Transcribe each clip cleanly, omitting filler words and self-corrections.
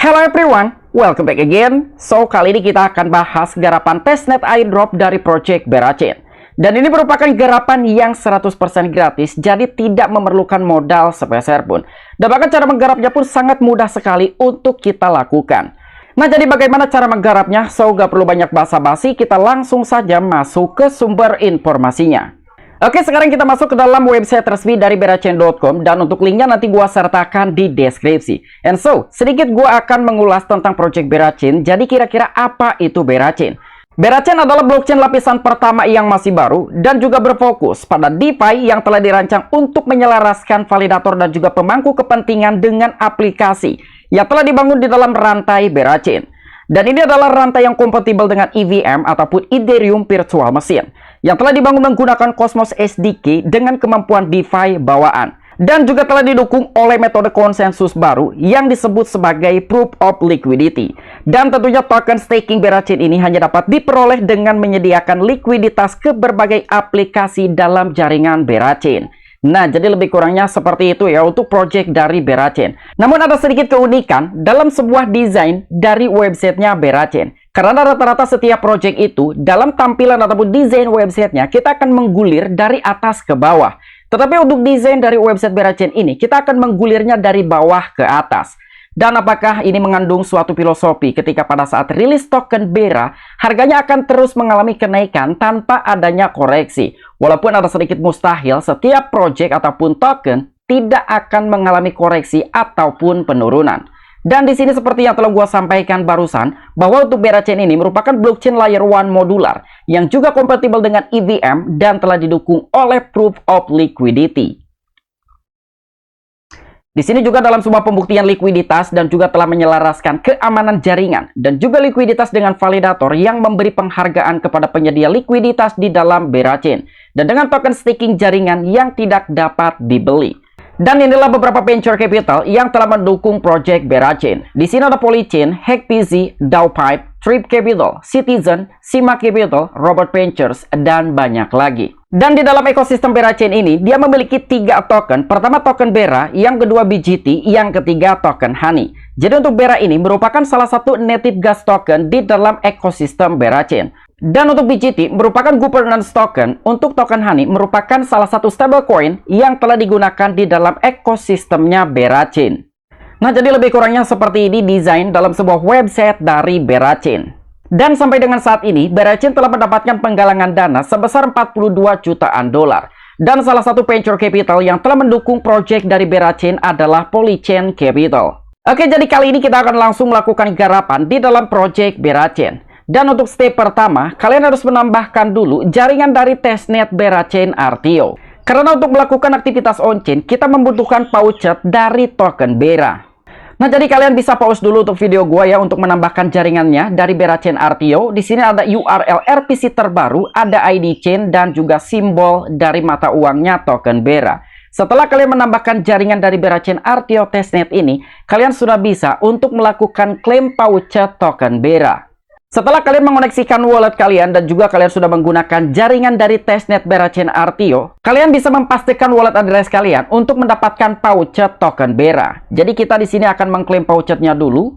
Hello everyone, welcome back again. So, kali ini kita akan bahas garapan testnet airdrop dari Project Berachain. Dan ini merupakan garapan yang 100% gratis, jadi tidak memerlukan modal sepeser pun. Dan bahkan cara menggarapnya pun sangat mudah sekali untuk kita lakukan. Nah, jadi bagaimana cara menggarapnya? So, gak perlu banyak basa-basi, kita langsung saja masuk ke sumber informasinya. Oke, sekarang kita masuk ke dalam website resmi dari Berachain.com dan untuk linknya nanti gua sertakan di deskripsi. And so, sedikit gua akan mengulas tentang Project Berachain. Jadi kira-kira apa itu Berachain? Berachain adalah blockchain lapisan pertama yang masih baru dan juga berfokus pada DeFi yang telah dirancang untuk menyelaraskan validator dan juga pemangku kepentingan dengan aplikasi yang telah dibangun di dalam rantai Berachain. Dan ini adalah rantai yang kompatibel dengan EVM ataupun Ethereum Virtual Machine yang telah dibangun menggunakan Cosmos SDK dengan kemampuan DeFi bawaan. Dan juga telah didukung oleh metode konsensus baru yang disebut sebagai Proof of Liquidity. Dan tentunya token staking Berachain ini hanya dapat diperoleh dengan menyediakan likuiditas ke berbagai aplikasi dalam jaringan Berachain. Nah, jadi lebih kurangnya seperti itu ya untuk project dari Berachain. Namun ada sedikit keunikan dalam sebuah desain dari websitenya Berachain. Karena rata-rata setiap project itu dalam tampilan ataupun desain websitenya kita akan menggulir dari atas ke bawah. Tetapi untuk desain dari website Berachain ini kita akan menggulirnya dari bawah ke atas. Dan apakah ini mengandung suatu filosofi ketika pada saat rilis token Bera, harganya akan terus mengalami kenaikan tanpa adanya koreksi. Walaupun ada sedikit mustahil, setiap project ataupun token tidak akan mengalami koreksi ataupun penurunan. Dan di sini seperti yang telah gua sampaikan barusan, bahwa untuk Berachain ini merupakan blockchain layer 1 modular yang juga kompatibel dengan EVM dan telah didukung oleh Proof of Liquidity. Di sini juga dalam sebuah pembuktian likuiditas dan juga telah menyelaraskan keamanan jaringan dan juga likuiditas dengan validator yang memberi penghargaan kepada penyedia likuiditas di dalam Berachain dan dengan token staking jaringan yang tidak dapat dibeli. Dan inilah beberapa venture capital yang telah mendukung project Berachain. Di sini ada Polychain, HackPZ, DAOpipe, Trip Capital, Citizen, Sima Capital, Robert Ventures, dan banyak lagi. Dan di dalam ekosistem Berachain ini, dia memiliki 3 token. Pertama token Bera, yang kedua BGT, yang ketiga token Honey. Jadi untuk Bera ini merupakan salah satu native gas token di dalam ekosistem Berachain. Dan untuk BGT merupakan governance token. Untuk token Honey merupakan salah satu stablecoin yang telah digunakan di dalam ekosistemnya Berachain. Nah, jadi lebih kurangnya seperti ini desain dalam sebuah website dari Berachain. Dan sampai dengan saat ini, Berachain telah mendapatkan penggalangan dana sebesar 42 jutaan dolar. Dan salah satu venture capital yang telah mendukung project dari Berachain adalah Polychain Capital. Oke, jadi kali ini kita akan langsung melakukan garapan di dalam project Berachain. Dan untuk step pertama, kalian harus menambahkan dulu jaringan dari testnet Berachain RTO. Karena untuk melakukan aktivitas on-chain, kita membutuhkan pouchet dari token Bera. Nah, jadi kalian bisa pause dulu untuk video gua ya untuk menambahkan jaringannya dari Berachain RTO. Di sini ada URL RPC terbaru, ada ID chain dan juga simbol dari mata uangnya token Bera. Setelah kalian menambahkan jaringan dari Berachain RTO testnet ini, kalian sudah bisa untuk melakukan klaim pouchet token Bera. Setelah kalian mengoneksikan wallet kalian dan juga kalian sudah menggunakan jaringan dari testnet Berachain RTO, kalian bisa memastikan wallet address kalian untuk mendapatkan pouchet token Bera. Jadi kita di sini akan mengklaim pouchetnya dulu.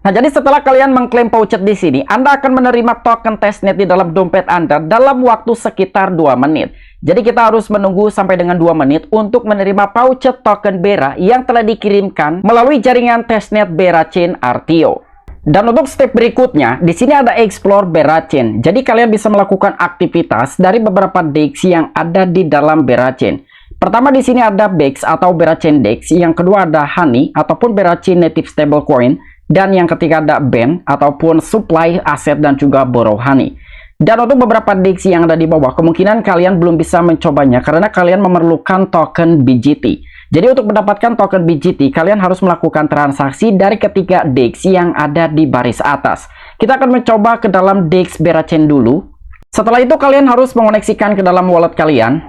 Nah, jadi setelah kalian mengklaim pouchet di sini, Anda akan menerima token testnet di dalam dompet Anda dalam waktu sekitar 2 menit. Jadi kita harus menunggu sampai dengan 2 menit untuk menerima pouchet token Bera yang telah dikirimkan melalui jaringan testnet Berachain RTO. Dan untuk step berikutnya, di sini ada Explore Berachain. Jadi kalian bisa melakukan aktivitas dari beberapa DEX yang ada di dalam Berachain. Pertama di sini ada BEX atau Berachain DEX, yang kedua ada Honey ataupun Berachain Native Stablecoin, dan yang ketiga ada BEN ataupun Supply Asset dan juga Borrow Honey. Dan untuk beberapa DEX yang ada di bawah, kemungkinan kalian belum bisa mencobanya karena kalian memerlukan token BGT. Jadi untuk mendapatkan token BGT, kalian harus melakukan transaksi dari ketiga DEX yang ada di baris atas. Kita akan mencoba ke dalam DEX Berachain dulu. Setelah itu kalian harus mengoneksikan ke dalam wallet kalian.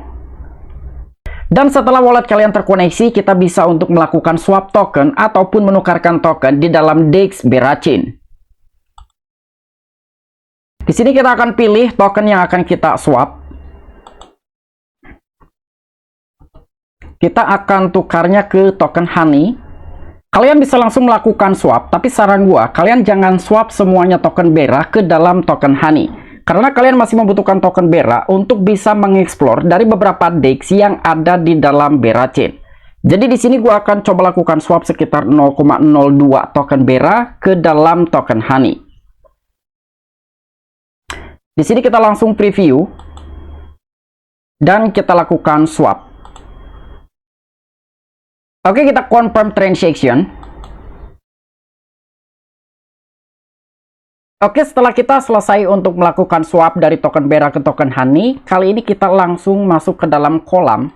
Dan setelah wallet kalian terkoneksi, kita bisa untuk melakukan swap token ataupun menukarkan token di dalam DEX Berachain. Di sini kita akan pilih token yang akan kita swap. kita akan tukarnya ke token Honey. Kalian bisa langsung melakukan swap, tapi saran gua, kalian jangan swap semuanya token Bera ke dalam token Honey. Karena kalian masih membutuhkan token Bera untuk bisa mengeksplor dari beberapa DEX yang ada di dalam Bera Chain. Jadi di sini gua akan coba lakukan swap sekitar 0,02 token Bera ke dalam token Honey. Di sini kita langsung preview dan kita lakukan swap. Oke, kita confirm transaction. Oke, setelah kita selesai untuk melakukan swap dari token Bera ke token Honey, kali ini kita langsung masuk ke dalam kolam.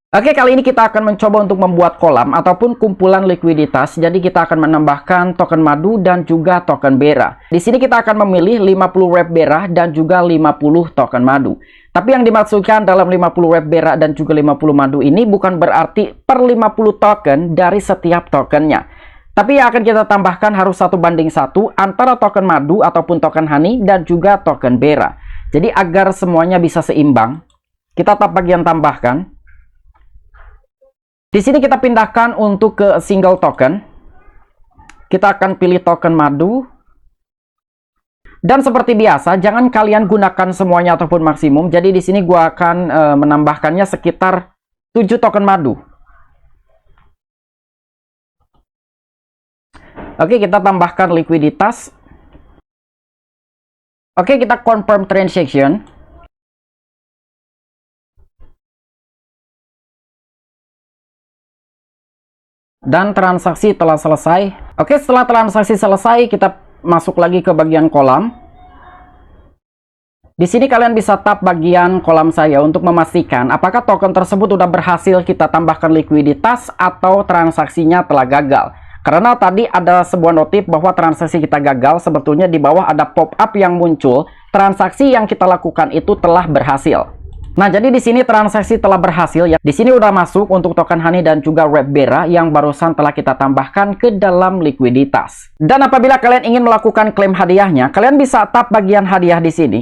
Oke, kali ini kita akan mencoba untuk membuat kolam ataupun kumpulan likuiditas. Jadi kita akan menambahkan token madu dan juga token Bera. Di sini kita akan memilih 50 wrap Bera dan juga 50 token madu. Tapi yang dimaksudkan dalam 50 wrap Bera dan juga 50 madu ini bukan berarti per 50 token dari setiap tokennya. Tapi yang akan kita tambahkan harus 1:1 antara token madu ataupun token Honey dan juga token Bera. Jadi agar semuanya bisa seimbang, kita tap bagian tambahkan. Di sini kita pindahkan untuk ke single token. Kita akan pilih token madu. Dan seperti biasa, jangan kalian gunakan semuanya ataupun maksimum. Jadi di sini gua akan menambahkannya sekitar 7 token madu. Oke, kita tambahkan likuiditas. Oke, kita confirm transaction. Dan transaksi telah selesai. Oke, setelah transaksi selesai, kita masuk lagi ke bagian kolam. Di sini kalian bisa tap bagian kolam saya untuk memastikan apakah token tersebut sudah berhasil kita tambahkan likuiditas atau transaksinya telah gagal. Karena tadi ada sebuah notif bahwa transaksi kita gagal, sebetulnya di bawah ada pop-up yang muncul, transaksi yang kita lakukan itu telah berhasil. Nah, jadi di sini transaksi telah berhasil ya. Di sini udah masuk untuk token Honey dan juga wrap Bera yang barusan telah kita tambahkan ke dalam likuiditas. Dan apabila kalian ingin melakukan klaim hadiahnya, kalian bisa tap bagian hadiah di sini.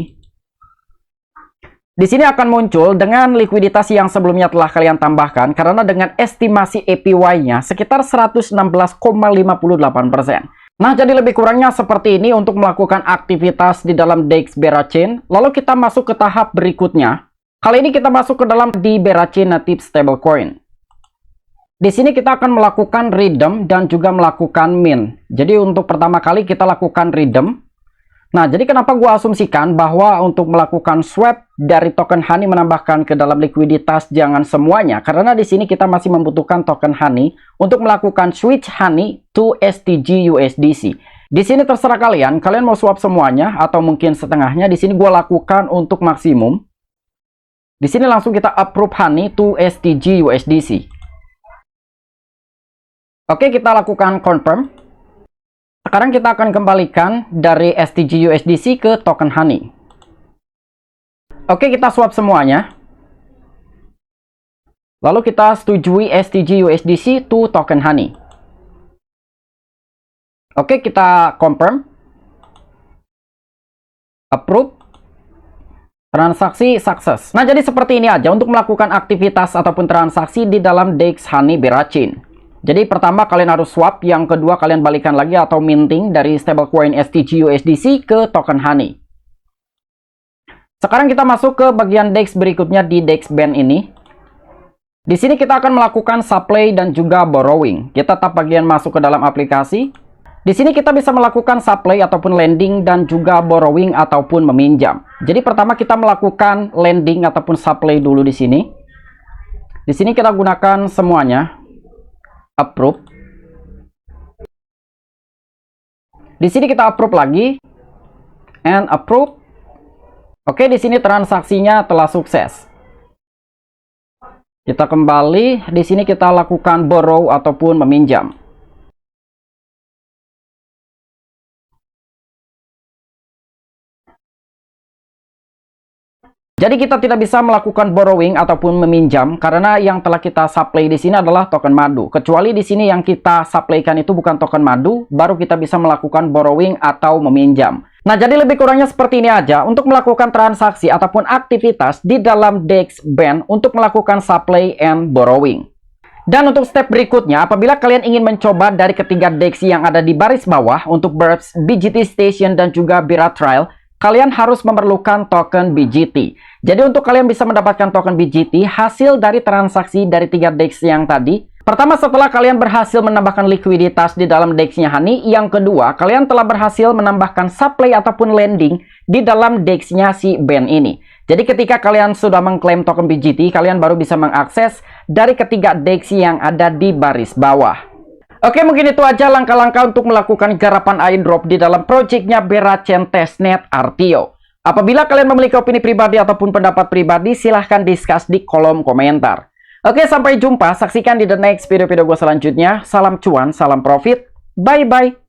Di sini akan muncul dengan likuiditas yang sebelumnya telah kalian tambahkan karena dengan estimasi APY-nya sekitar 116,58%. Nah, jadi lebih kurangnya seperti ini untuk melakukan aktivitas di dalam DEX Bera Chain. Lalu kita masuk ke tahap berikutnya. Kali ini kita masuk ke dalam di Bera Chain Native Stablecoin. Di sini kita akan melakukan redeem dan juga melakukan mint. Jadi untuk pertama kali kita lakukan redeem. Nah, jadi kenapa gua asumsikan bahwa untuk melakukan swap dari token Honey menambahkan ke dalam likuiditas jangan semuanya, karena di sini kita masih membutuhkan token Honey untuk melakukan switch Honey to STG USDC. Di sini terserah kalian mau swap semuanya atau mungkin setengahnya. Di sini gua lakukan untuk maksimum. Di sini langsung kita approve Honey to STG USDC. Oke, kita lakukan confirm. Sekarang kita akan kembalikan dari STG USDC ke token Honey. Oke, kita swap semuanya. Lalu kita setujui STG USDC to token Honey. Oke, kita confirm. Approve. Transaksi sukses. Nah, jadi seperti ini aja untuk melakukan aktivitas ataupun transaksi di dalam DEX Honey Bera Chain. Jadi pertama kalian harus swap, yang kedua kalian balikan lagi atau minting dari stablecoin STG USDC ke token Honey. Sekarang kita masuk ke bagian DEX berikutnya di DEX Band ini. Di sini kita akan melakukan supply dan juga borrowing. Kita tap bagian masuk ke dalam aplikasi. Di sini kita bisa melakukan supply ataupun lending dan juga borrowing ataupun meminjam. Jadi pertama kita melakukan lending ataupun supply dulu di sini. Di sini kita gunakan semuanya. Approve. Di sini kita approve lagi. And approve. Oke, di sini transaksinya telah sukses. Kita kembali. Di sini kita lakukan borrow ataupun meminjam. Jadi kita tidak bisa melakukan borrowing ataupun meminjam karena yang telah kita supply di sini adalah token madu. Kecuali di sini yang kita supplykan itu bukan token madu, baru kita bisa melakukan borrowing atau meminjam. Nah, jadi lebih kurangnya seperti ini aja untuk melakukan transaksi ataupun aktivitas di dalam DEX BAN untuk melakukan supply and borrowing. Dan untuk step berikutnya, apabila kalian ingin mencoba dari ketiga DEX yang ada di baris bawah untuk Burbs, BGT Station, dan juga Bira Trial, kalian harus memerlukan token BGT. Jadi untuk kalian bisa mendapatkan token BGT, hasil dari transaksi dari 3 DEX yang tadi, pertama, setelah kalian berhasil menambahkan likuiditas di dalam DEX-nya Honey. Yang kedua, kalian telah berhasil menambahkan supply ataupun lending di dalam DEX-nya si BAN ini. Jadi ketika kalian sudah mengklaim token BGT, kalian baru bisa mengakses dari ketiga DEX yang ada di baris bawah. Oke, mungkin itu aja langkah-langkah untuk melakukan garapan airdrop di dalam projectnya Berachain Testnet RTO. Apabila kalian memiliki opini pribadi ataupun pendapat pribadi, silahkan discuss di kolom komentar. Oke, sampai jumpa. Saksikan di the next video-video gue selanjutnya. Salam cuan, salam profit. Bye-bye.